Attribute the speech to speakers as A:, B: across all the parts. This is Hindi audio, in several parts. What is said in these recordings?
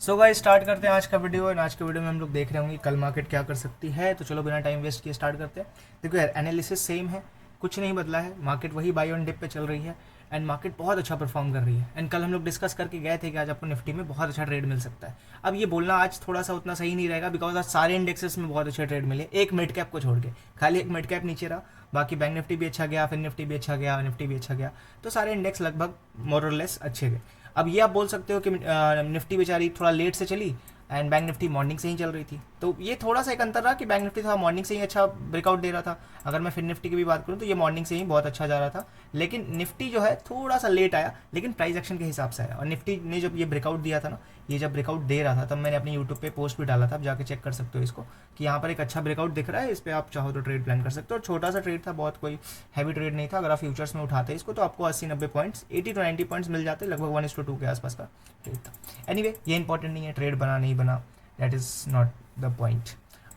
A: सो गाइस स्टार्ट करते हैं आज का वीडियो। और आज के वीडियो में हम लोग देख रहे होंगे कल मार्केट क्या कर सकती है। तो चलो बिना टाइम वेस्ट किए स्टार्ट करते हैं। देखो यार, एनालिसिस सेम है, कुछ नहीं बदला है। मार्केट वही बाई ऑन डिप पे चल रही है एंड मार्केट बहुत अच्छा परफॉर्म कर रही है। एंड कल हम लोग डिस्कस करके गए थे कि आज आपको निफ्टी में बहुत अच्छा ट्रेड मिल सकता है। अब ये बोलना आज थोड़ा सा उतना सही नहीं रहेगा, बिकॉज आज सारे इंडेक्सेस में बहुत अच्छे ट्रेड मिले, एक मिड कैप को छोड़ के। खाली एक मिड कैप नीचे रहा, बाकी बैंक निफ्टी भी अच्छा गया, फिर निफ्टी भी अच्छा गया, निफ्टी भी अच्छा गया। तो सारे इंडेक्स लगभग मोर और लेस अच्छे गए। अब ये आप बोल सकते हो कि निफ्टी बेचारी थोड़ा लेट से चली एंड बैंक निफ्टी मॉर्निंग से ही चल रही थी। तो ये थोड़ा सा एक अंतर रहा कि बैंक निफ्टी थोड़ा मॉर्निंग से ही अच्छा ब्रेकआउट दे रहा था। अगर मैं फिर निफ्टी की भी बात करूँ तो ये मॉर्निंग से ही बहुत अच्छा जा रहा था, लेकिन निफ्टी जो है थोड़ा सा लेट आया, लेकिन प्राइस एक्शन के हिसाब से आया। और निफ्टी ने जब ये ब्रेकआउट दिया था ना, ये जब ब्रेकआउट दे रहा था, तब मैंने अपनी यूट्यूब पे पोस्ट भी डाला था, आप जाके चेक कर सकते हो इसको, कि यहाँ पर एक अच्छा ब्रेकआउट दिख रहा है, इस पर आप चाहो तो ट्रेड प्लान कर सकते हो। और छोटा सा ट्रेड था, बहुत कोई हैवी ट्रेड नहीं था। अगर आप फ्यूचर्स में उठाते इसको तो आपको 80-90 पॉइंट्स, 80 to 90 पॉइंट्स मिल जाते, लगभग 1:2 के आसपास का ट्रेड था। एनीवे, ये इंपॉर्टेंट नहीं है ट्रेड बना नहीं बना, that is not the point.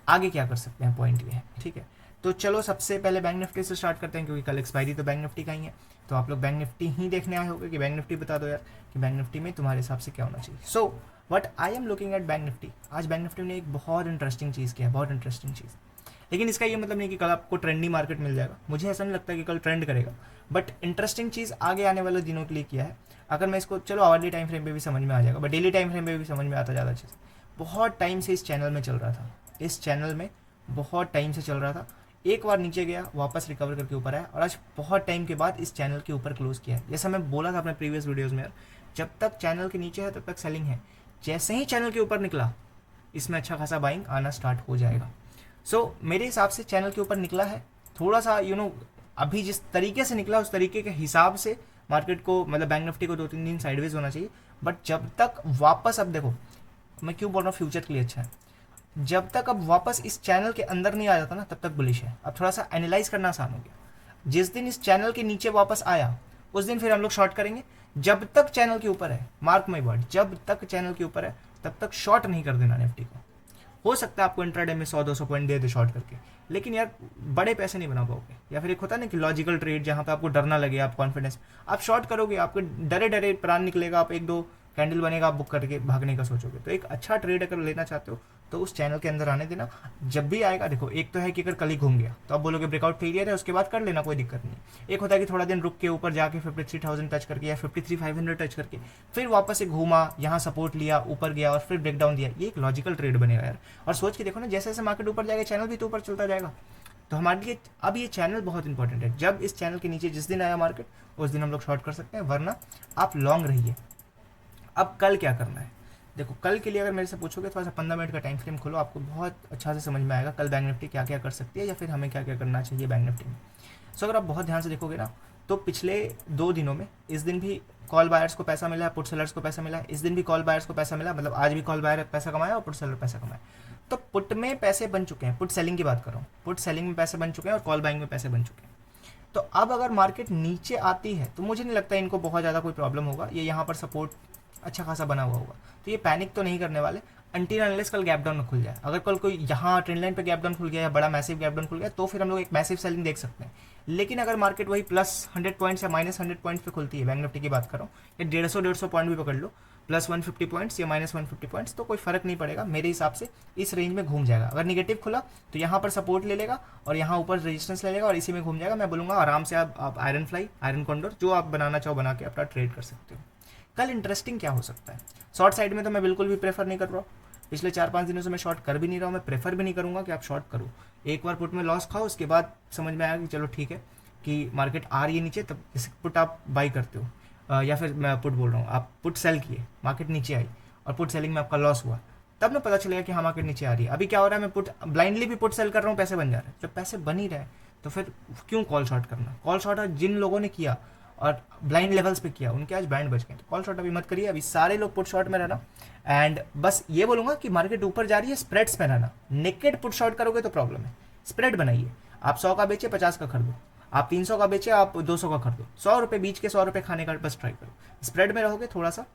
A: आगे क्या कर सकते हैं, पॉइंट ये है, ठीक है। तो चलो सबसे पहले बैंक निफ्टी से स्टार्ट करते हैं, क्योंकि कल एक्सपायरी तो बैंक निफ्टी का ही है। तो आप लोग बैंक निफ्टी ही देखने आए होंगे कि बैंक निफ्टी बता दो यार कि बैंक निफ्टी में तुम्हारे हिसाब से क्या होना चाहिए। So what I am looking at bank Nifty. आज बैंक निफ्टी ने एक बहुत इंटरेस्टिंग चीज़ किया है, बहुत इंटरेस्टिंग चीज़। लेकिन इसका ये मतलब नहीं कि कल आपको ट्रेंडी मार्केट मिल जाएगा, मुझे ऐसा नहीं लगता कि कल ट्रेंड करेगा, बट इंटरेस्टिंग चीज़ आगे आने वाले दिनों के लिए किया है। अगर मैं इसको, चलो आवर्ली टाइम फ्रेम पे भी समझ में आ जाएगा, बट डेली टाइम फ्रेम पे भी समझ में आता ज़्यादा अच्छे से। बहुत टाइम से इस चैनल में चल रहा था, इस चैनल में बहुत टाइम से चल रहा था। एक बार नीचे गया, वापस रिकवर करके ऊपर आया, और आज बहुत टाइम के बाद इस चैनल के ऊपर क्लोज किया है। जैसा मैं बोला था अपने प्रीवियस वीडियोस में यार, जब तक चैनल के नीचे है तब तक सेलिंग है। जैसे ही चैनल के ऊपर निकला, इसमें अच्छा खासा बाइंग आना स्टार्ट हो जाएगा। सो मेरे हिसाब से चैनल के ऊपर निकला है, थोड़ा सा अभी जिस तरीके से निकला उस तरीके के हिसाब से मार्केट को, मतलब बैंक निफ्टी को 2-3 दिन साइडवेज होना चाहिए। बट जब तक वापस, अब देखो मैं क्यों बोल रहा हूँ फ्यूचर के लिए अच्छा है, जब तक अब वापस इस चैनल के अंदर नहीं आ जाता ना, तब तक बुलिश है। अब थोड़ा सा एनालाइज करना आसान हो गया। जिस दिन इस चैनल के नीचे वापस आया, उस दिन फिर हम लोग शॉर्ट करेंगे। जब तक चैनल के ऊपर है, मार्क माई वर्ड, जब तक चैनल के ऊपर है तब तक शॉर्ट नहीं कर देना निफ्टी को। हो सकता है आपको इंट्राडे में 100-200 पॉइंट दे दे शॉर्ट करके, लेकिन यार बड़े पैसे नहीं बना पाओगे। या फिर एक होता है ना कि लॉजिकल ट्रेड, जहाँ पे आपको डरना लगे, आप कॉन्फिडेंस, आप शॉर्ट करोगे, आपको डरे डरे प्राण निकलेगा, आप 1-2 कैंडल बनेगा, आप बुक करके भागने का सोचोगे। तो एक अच्छा ट्रेड अगर लेना चाहते हो तो उस चैनल के अंदर आने देना। जब भी आएगा, देखो एक तो है कि अगर कल ही घूम गया तो आप बोलोगे ब्रेकआउट फेलियर है, उसके बाद कर लेना, कोई दिक्कत नहीं। एक होता है कि थोड़ा दिन रुक के ऊपर जाके 53,000 टच करके या 53,500 टच करके फिर वापस से घूमा, यहाँ सपोर्ट लिया, ऊपर गया और फिर ब्रेकडाउन दिया। ये एक लॉजिकल ट्रेड बनेगा यार। और सोच के देखो ना, जैसे जैसे मार्केट ऊपर जाएगा चैनल भी तो ऊपर चलता जाएगा। तो हमारे लिए अब ये चैनल बहुत इंपॉर्टेंट है। जब इस चैनल के नीचे जिस दिन आया मार्केट, उस दिन हम लोग शॉर्ट कर सकते हैं, वरना आप लॉन्ग रहिए। अब कल क्या करना है, देखो कल के लिए अगर मेरे से पूछोगे, थोड़ा सा 15 मिनट का टाइम फ्रेम खोलो, आपको बहुत अच्छा से समझ में आएगा कल बैंक निफ्टी क्या क्या कर सकती है, या फिर हमें क्या क्या करना चाहिए बैंक निफ्टी में। सो अगर आप बहुत ध्यान से देखोगे ना, तो पिछले 2 दिनों में, इस दिन भी कॉल बायर्स को पैसा मिला है, पुट सेलर्स को पैसा मिला है, इस दिन भी कॉल बायर्स को पैसा मिला, मतलब आज भी कॉल बायर पैसा कमाया और पुट सेलर पैसा कमाया। तो पुट में पैसे बन चुके हैं, पुट सेलिंग की बात कर रहा हूँ, पुट सेलिंग में पैसे बन चुके हैं और कॉल बाइंग में पैसे बन चुके हैं। तो अब अगर मार्केट नीचे आती है तो मुझे नहीं लगता इनको बहुत ज़्यादा कोई प्रॉब्लम होगा। ये यहाँ पर सपोर्ट अच्छा खासा बना हुआ होगा, तो ये पैनिक तो नहीं करने वाले अनटिल अनलेस कल गैप डाउन में खुल जाए। अगर कल कोई यहाँ ट्रेंड लाइन पे गैप डाउन खुल गया या बड़ा मैसिव गैप डाउन खुल गया, तो फिर हम लोग एक मैसिव सेलिंग देख सकते हैं। लेकिन अगर मार्केट वही +100 पॉइंट्स या -100 पॉइंट्स पे खुलती है, बैंक निफ्टी की बात कर रहा हूँ, या 150 पॉइंट भी पकड़ लो, +150 पॉइंट्स या -150 पॉइंट्स, तो कोई फर्क नहीं पड़ेगा मेरे हिसाब से, इस रेंज में घूम जाएगा। अगर निगेटिव खुला तो यहाँ पर सपोर्ट ले लेगा और यहाँ ऊपर रेजिस्टेंस ले लेगा और इसी में घूम जाएगा। मैं बोलूँगा आराम से आप आयरन फ्लाई, आयरन कॉन्डोर, जो आप बनाना चाहो बना के अपना ट्रेड कर सकते हो। कल इंटरेस्टिंग क्या हो सकता है, शॉर्ट साइड में तो मैं बिल्कुल भी प्रेफर नहीं कर रहा हूँ। पिछले 4-5 दिनों से मैं शॉर्ट कर भी नहीं रहा हूँ, मैं प्रेफर भी नहीं करूँगा कि आप शॉर्ट करो। एक बार पुट में लॉस खाओ, उसके बाद समझ में आया कि चलो ठीक है कि मार्केट आ रही है नीचे, तब इस पुट आप बाई करते हो। या फिर मैं पुट बोल रहा हूँ, आप पुट सेल किए, मार्केट नीचे आई और पुट सेलिंग में आपका लॉस हुआ, तब ना पता चलेगा कि हाँ मार्केट नीचे आ रही है। अभी क्या हो रहा है, मैं पुट ब्लाइंडली भी पुट सेल कर रहा हूँ, पैसे बन जा रहे हैं। जब पैसे बन ही रहे तो फिर क्यों कॉल शॉर्ट करना। कॉल शॉर्ट जिन लोगों ने किया और ब्लाइंड लेवल्स पे किया, उनके आज बैंड बच गए। तो कॉल शॉर्ट अभी मत करिए, अभी सारे लोग पुट शॉर्ट में रहना। एंड बस ये बोलूँगा कि मार्केट ऊपर जा रही है, स्प्रेड्स में रहना। नेकेड पुट शॉर्ट करोगे तो प्रॉब्लम है। स्प्रेड बनाइए, आप 100 का बेचे 50 का खरीदो, आप 300 का बेचे आप 200 का खरीदो, 100 रुपये बीच के 100 रुपये खाने का बस ट्राई करो। स्प्रेड में रहोगे थोड़ा सा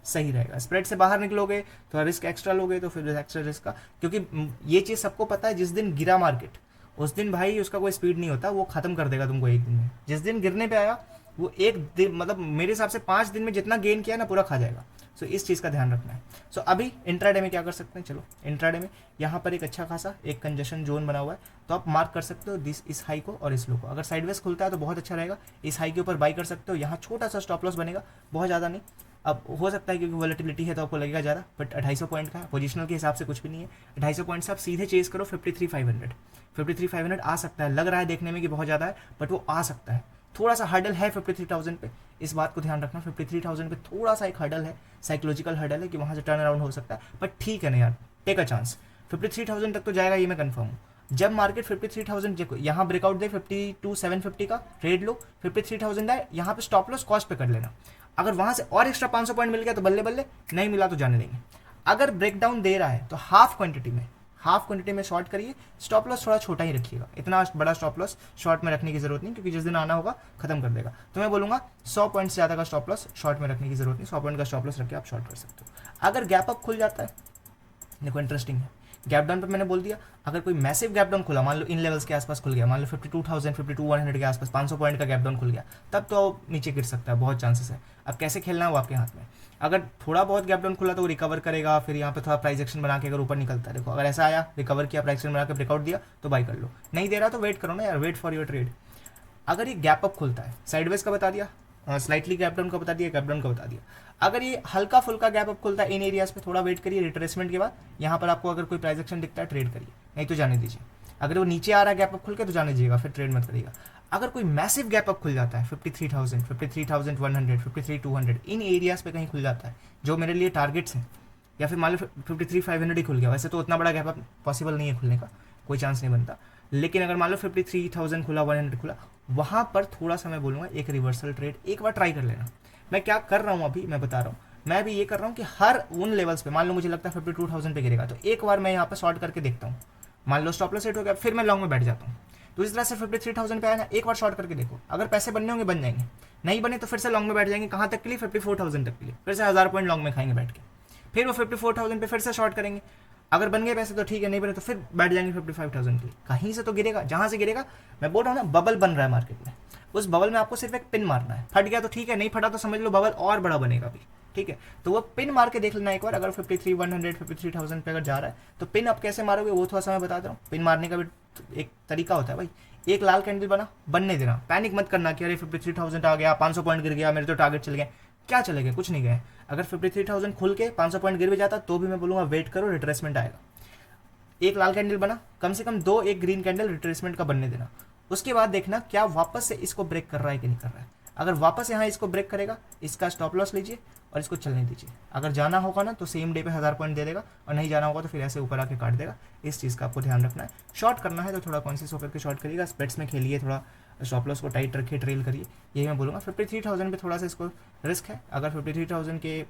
A: सही रहेगा। स्प्रेड से बाहर निकलोगे, थोड़ा रिस्क एक्स्ट्रा लोगे तो फिर एक्स्ट्रा रिस्क का, क्योंकि ये चीज़ सबको पता है, जिस दिन गिरा मार्केट उस दिन भाई उसका कोई स्पीड नहीं होता, वो खत्म कर देगा तुमको एक दिन में। जिस दिन गिरने पे आया वो एक दिन, मतलब मेरे हिसाब से 5 दिन में जितना गेन किया ना पूरा खा जाएगा। सो इस चीज़ का ध्यान रखना है। सो अभी इंट्राडे में क्या कर सकते हैं, चलो इंट्राडे में यहाँ पर एक अच्छा खासा एक कंजेशन जोन बना हुआ है, तो आप मार्क कर सकते हो इस हाई को और इस लो को। अगर साइडवेज खुलता है तो बहुत अच्छा रहेगा, इस हाई के ऊपर बाई कर सकते हो। यहाँ छोटा सा स्टॉप लॉस बनेगा, बहुत ज़्यादा नहीं। अब हो सकता है क्योंकि वॉलेटिलिटी है तो आपको लगेगा ज़्यादा, बट 250 पॉइंट का है, पोजिशनल के हिसाब से कुछ भी नहीं है। 250 पॉइंट से आप सीधे चेस करो 53,500। 53,500 आ सकता है, लग रहा है देखने में कि बहुत ज़्यादा है, बट वो आ सकता है। थोड़ा सा हर्डल है 53,000 पे, इस बात को ध्यान रखना। 53,000 पे थोड़ा सा एक हर्डल है, साइकोलॉजिकल हर्डल है कि वहाँ से टर्न अराउंड हो सकता है, बट ठीक है ना यार, टेक अ चांस। 53,000 तक तो जाएगा, ये मैं कंफर्म हूँ। जब मार्केट 53,000 यहाँ ब्रेकआउट दे 52,750 का ट्रेड लो, 53,000 आए, यहाँ पे स्टॉप लॉस कॉस्ट पे कर लेना। अगर वहाँ से और एक्स्ट्रा 500 पॉइंट मिल गया तो बल्ले बल्ले, नहीं मिला तो जाने देंगे। अगर ब्रेकडाउन दे रहा है तो हाफ क्वांटिटी में शॉर्ट करिए, स्टॉप लॉस थोड़ा छोटा ही रखिएगा, इतना बड़ा स्टॉप लॉस शॉर्ट में रखने की जरूरत नहीं, क्योंकि जिस दिन आना होगा खत्म कर देगा। तो मैं बोलूँगा 100 पॉइंट से ज़्यादा का स्टॉप लॉस शॉर्ट में रखने की जरूरत नहीं, 100 पॉइंट का स्टॉप लॉस रख के आप शॉर्ट कर सकते हो। अगर गैप अप खुल जाता है, देखो इंटरेस्टिंग है, गैप डाउन पर मैंने बोल दिया, अगर कोई मैसिव गैप डाउन खुला, मान लो इन लेवल्स के आसपास खुल गया, मान लो 52,000 52,100 के आसपास 500 पॉइंट का गैप डाउन खुल गया, तब तो नीचे गिर सकता है, बहुत चांसेस है। अब कैसे खेलना है वो आपके हाथ में। अगर थोड़ा बहुत गैप डाउन खुला तो वो रिकवर करेगा, फिर यहाँ पे थोड़ा प्राइस एक्शन बना के अगर ऊपर निकलता है, देखो अगर ऐसा आया, रिकवर किया, प्राइस एक्शन बना के ब्रेकआउट दिया तो बाई कर लो, नहीं दे रहा तो वेट करो ना यार, वेट फॉर योर ट्रेड। अगर ये गैप अप खुलता है, साइडवेज का बता दिया, स्लाइटली गैप डाउन का बता दिया, गैप डाउन का बता दिया। अगर ये हल्का फुल्का गैप अप खुलता है इन एरियाज पे, थोड़ा वेट करिए, रिट्रेसमेंट के बाद यहाँ पर आपको अगर कोई प्राइस एक्शन दिखता है ट्रेड करिए, नहीं तो जाने दीजिए। अगर वो नीचे आ रहा है गैप अप खुल के तो जाने दीजिएगा, फिर ट्रेड मत करिएगा। अगर कोई मैसिव गैप अप खुल जाता है 53,000, 53,100, 53,200 इन एरियाज पे कहीं खुल जाता है, जो मेरे लिए टारगेट्स हैं, या फिर मान लो 53,500 ही खुल गया, वैसे तो उतना बड़ा गैप अप पॉसिबल नहीं है खुलने का, कोई चांस नहीं बनता, लेकिन अगर मान लो 53,000 खुला, 100 खुला, वहाँ पर थोड़ा सा मैं बोलूँगा एक रिवर्सल ट्रेड एक बार ट्राई कर लेना। मैं क्या कर रहा हूँ अभी मैं बता रहा हूँ, मैं भी ये कर रहा हूँ कि हर उन लेवल्स पे, मान लो मुझे लगता है 52,000 पे गिरेगा, तो एक बार मैं यहाँ पे शॉर्ट करके देखता हूँ, मान लो स्टॉप लॉस सेट हो गया, फिर मैं लॉन्ग में बैठ जाता हूँ। तो इस तरह से 53,000 पे आया ना, एक बार शॉर्ट करके देखो, अगर पैसे बनने होंगे बन जाएंगे, नहीं बने तो फिर से लॉन्ग में बैठ जाएंगे, कहाँ तक के लिए, 54,000 तक के लिए, फिर से 1000 पॉइंट लॉन्ग में खाएंगे बैठ के, फिर वो 54,000 पे फिर से शॉर्ट करेंगे, अगर बन गए पैसे तो ठीक है, नहीं बने तो फिर बैठ जाएंगे 55,000 के। कहीं से तो गिरेगा, जहां से गिरेगा, मैं बोल रहा हूँ ना, बबल बन रहा है मार्केट में, उस बबल में आपको सिर्फ एक पिन मारना है, फट गया तो ठीक है, नहीं फटा तो समझ लो बबल और बड़ा बनेगा अभी, ठीक है। तो वो पिन मार के देख लेना एक बार, अगर 53,100 53,000 पे अगर जा रहा है तो पिन आप कैसे मारोगे वो थोड़ा सा मैं बता रहा हूँ। पिन मारने का भी एक तरीका होता है भाई, एक लाल कैंडल बना, बनने देना, पैनिक मत करना कि अरे 53,000 आ गया, 500 पॉइंट गिर गया, मेरे तो टारगेट चल गए, क्या चले गए, कुछ नहीं गए। अगर 53,000 खुल के 500 पॉइंट गिर भी जाता तो भी मैं बोलूँगा वेट करो, रिट्रेसमेंट आएगा। एक लाल कैंडल बना, कम से कम दो एक ग्रीन कैंडल रिट्रेसमेंट का बनने देना, उसके बाद देखना क्या वापस से इसको ब्रेक कर रहा है कि नहीं कर रहा है। अगर वापस यहाँ इसको ब्रेक करेगा, इसका स्टॉप लॉस लीजिए और इसको चलने दीजिए। अगर जाना होगा ना तो सेम डे पे 1000 पॉइंट दे देगा, और नहीं जाना होगा तो फिर ऐसे ऊपर आके काट देगा। इस चीज़ का आपको ध्यान रखना है। शॉर्ट करना है तो थोड़ा कॉन्शियस होकर के शॉर्ट करिएगा, स्प्रेड्स में खेलिए, थोड़ा स्टॉप लॉस को टाइट रखिए, ट्रेल करिए, यही मैं बोलूँगा। 53,000 पे थोड़ा सा इसको रिस्क है, अगर 53,000 के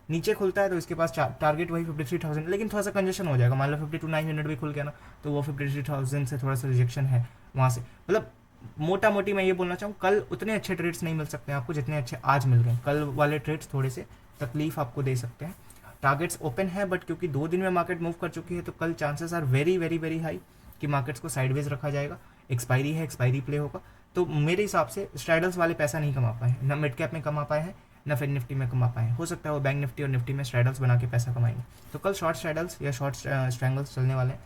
A: नीचे खुलता है तो इसके पास टारगेट वही 53,000, लेकिन थोड़ा सा कंजेशन हो जाएगा। मान लो 52,900 भी खुल गया ना, तो वो 53,000 से थोड़ा सा रिजेक्शन है वहाँ से। मतलब मोटा मोटी मैं ये बोलना चाहूँ, कल उतने अच्छे ट्रेड्स नहीं मिल सकते हैं आपको जितने अच्छे आज मिल गए। कल वाले ट्रेड्स थोड़े से तकलीफ आपको दे सकते हैं। टारगेट्स ओपन है, बट क्योंकि 2 दिन में मार्केट मूव कर चुकी है तो कल chances are very very very high कि मार्केट्स को साइडवेज रखा जाएगा। एक्सपायरी है, एक्सपायरी प्ले होगा। तो मेरे हिसाब से स्ट्रैडल्स वाले पैसा नहीं कमा पाए, ना मिड कैप में कमा पाए हैं, ना फिर निफ्टी में कमा पाए। हो सकता है वो बैंक निफ्टी और निफ्टी में स्ट्रैडल्स बना के पैसा कमाएंगे। तो कल शॉर्ट स्ट्रैडल्स या शॉर्ट स्ट्रैंगल्स चलने वाले हैं।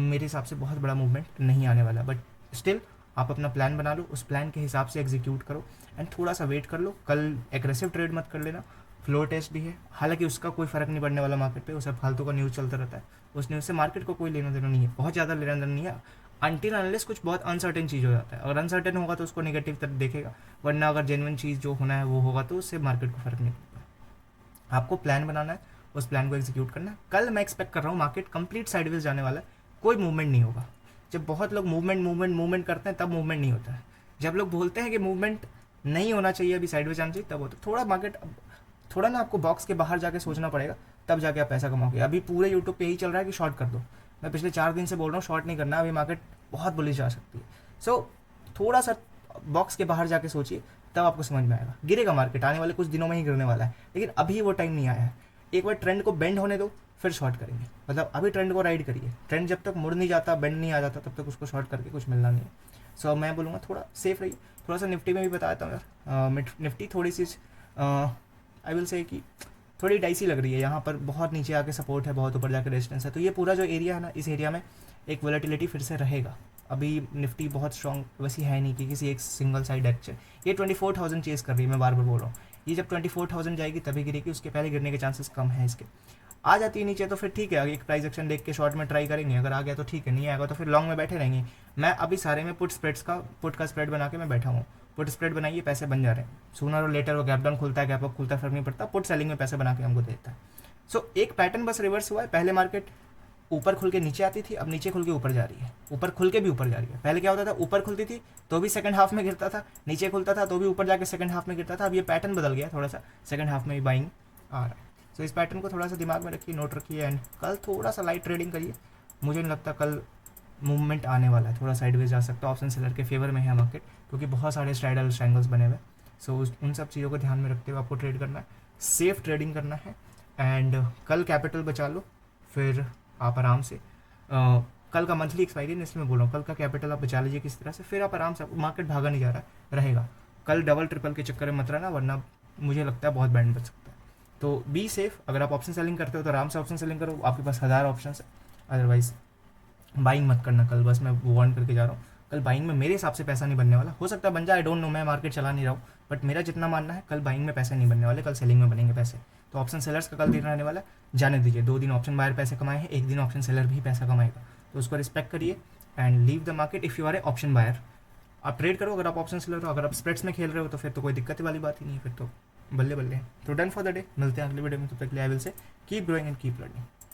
A: मेरे हिसाब से बहुत बड़ा मूवमेंट नहीं आने वाला, बट स्टिल आप अपना प्लान बना लो, उस प्लान के हिसाब से एग्जीक्यूट करो एंड थोड़ा सा वेट कर लो। कल एग्रेसिव ट्रेड मत कर लेना, फ्लोर टेस्ट भी है, हालांकि उसका कोई फर्क नहीं पड़ने वाला मार्केट पे, उसे फालतू का न्यूज़ चलता रहता है, उस न्यूज़ से मार्केट को कोई लेना देना नहीं है, बहुत ज़्यादा लेना देना नहीं है, अनटिल अनलेस कुछ बहुत अनसर्टेन चीज़ हो जाता है। अगर अनसर्टेन होगा तो उसको नेगेटिव तरफ देखेगा, वरना अगर जेन्युइन चीज़ जो होना है वो होगा तो उससे मार्केट को फर्क नहीं पड़ता। आपको प्लान बनाना है, उस प्लान को एग्जीक्यूट करना है। कल मैं एक्सपेक्ट कर रहा हूँ मार्केट कंप्लीट साइडवेज जाने वाला है, कोई मूवमेंट नहीं होगा। जब बहुत लोग मूवमेंट करते हैं तब मूवमेंट नहीं होता है। जब लोग बोलते हैं कि मूवमेंट नहीं होना चाहिए, अभी साइडवेज जाना चाहिए, तब होता है। थोड़ा मार्केट थोड़ा ना आपको बॉक्स के बाहर जाके सोचना पड़ेगा, तब जाके आप पैसा कमाओगे। अभी पूरे यूट्यूब पे यही चल रहा है कि शॉर्ट कर दो। मैं पिछले 4 दिन से बोल रहा हूँ शॉर्ट नहीं करना, अभी मार्केट बहुत बुलिश जा सकती है। सो थोड़ा सा बॉक्स के बाहर जाके सोचिए, तब आपको समझ में आएगा। गिरेगा मार्केट, आने वाले कुछ दिनों में ही गिरने वाला है, लेकिन अभी वो टाइम नहीं आया है। एक बार ट्रेंड को बेंड होने दो, फिर शॉर्ट करेंगे। मतलब अभी ट्रेंड को राइड करिए, ट्रेंड जब तक मुड़ नहीं जाता, बेंड नहीं आ जाता, तब तक उसको शॉर्ट करके कुछ मिलना नहीं है। सो मैं बोलूँगा थोड़ा सेफ रहिए। थोड़ा सा निफ्टी में भी बता देता हूँ यार, निफ्टी थोड़ी सी आई विल से कि थोड़ी डाइसी लग रही है। यहाँ पर बहुत नीचे आके सपोर्ट है, बहुत ऊपर जाकर रेजिस्टेंस है। तो ये पूरा जो एरिया है ना, इस एरिया में एक वॉलेटिलिटी फिर से रहेगा। अभी निफ्टी बहुत स्ट्रॉन्ग वैसी है नहीं कि किसी एक सिंगल साइड डायरेक्शन। ये 24,000 चेज़ कर रही है, मैं बार बार बोल रहा हूँ। ये जब 24,000 जाएगी तभी गिरेगी, उसके पहले गिरने के चांसेस कम है इसके। आ जाती है नीचे तो फिर ठीक है, एक प्राइस एक्शन देख के शॉर्ट में ट्राई करेंगे, अगर आ गया तो ठीक है, नहीं आएगा तो फिर लॉन्ग में बैठे रहेंगे। मैं अभी सारे में पुट का स्प्रेड बना के मैं बैठा हूँ। पुट स्प्रेड बनाइए, पैसे बन जा रहे हैं। सूनर और लेटर वो गैप डाउन खुलता है, गैप अप खुलता है, फर्क नहीं पड़ता, पुट सेलिंग में पैसे बना के हमको देता है। सो एक पैटर्न बस रिवर्स हुआ है। पहले मार्केट ऊपर खुल के नीचे आती थी, अब नीचे खुल के ऊपर जा रही है, ऊपर खुल के भी ऊपर जा रही है। पहले क्या होता था, ऊपर खुलती थी तो भी सेकंड हाफ में गिरता था, नीचे खुलता था तो भी ऊपर जाके सेकंड हाफ में गिरता था। अब ये पैटर्न बदल गया थोड़ा सा, सेकंड हाफ में भी बाइंग आ रहा है। सो इस पैटर्न को थोड़ा सा दिमाग में रखिए, नोट रखिए, एंड कल थोड़ा सा लाइट ट्रेडिंग करिए। मुझे नहीं लगता कल मूवमेंट आने वाला है, थोड़ा साइडवेज जा सकता है। ऑप्शन सेलर के फेवर में है मार्केट, क्योंकि बहुत सारे स्ट्राइडल ट्रायंगल्स बने हुए। सो उन सब चीज़ों को ध्यान में रखते हुए आपको ट्रेड करना है, सेफ ट्रेडिंग करना है। एंड कल कैपिटल बचा लो, फिर आप आराम से कल का मंथली एक्सपायरी है इसलिए मैं बोल रहा हूँ, कल का कैपिटल आप बचा लीजिए किस तरह से, फिर आप आराम से, मार्केट भागा नहीं जा रहा रहेगा। कल डबल ट्रिपल के चक्कर में मत रहना, वरना मुझे लगता है बहुत बैंड बच सकता है। तो बी सेफ। अगर आप ऑप्शन सेलिंग करते हो तो आराम से ऑप्शन सेलिंग करो, आपके पास 1000 ऑप्शन है। अदरवाइज बाइंग मत करना कल, बस मैं वार्न करके जा रहा हूँ। कल बाइंग में मेरे हिसाब से पैसा नहीं बनने वाला, हो सकता है बन जाए, आई डोंट नो, मैं मार्केट चला नहीं रहा हूँ, बट मेरा जितना मानना है कल बाइंग में पैसे नहीं बनने वाले, कल सेलिंग में बनेंगे पैसे। तो ऑप्शन सेलर्स का कल दिन रहने वाला है, जाने दीजिए। 2 दिन ऑप्शन बायर पैसे कमाए हैं, 1 दिन ऑप्शन सेलर भी पैसा कमाएगा, तो उसको रिस्पेक्ट करिए and leave the market if you are a option buyer. आप ट्रेड करो अगर आप ऑप्शन सेलर हो, अगर आप स्प्रेड्स में खेल रहे हो तो फिर तो कोई दिक्कत वाली बात ही नहीं है, फिर तो बल्ले बल्ले। तो डन फॉर द डे, मिलते हैं अगले वीडियो में, तब तक के लिए I will say keep growing and keep learning.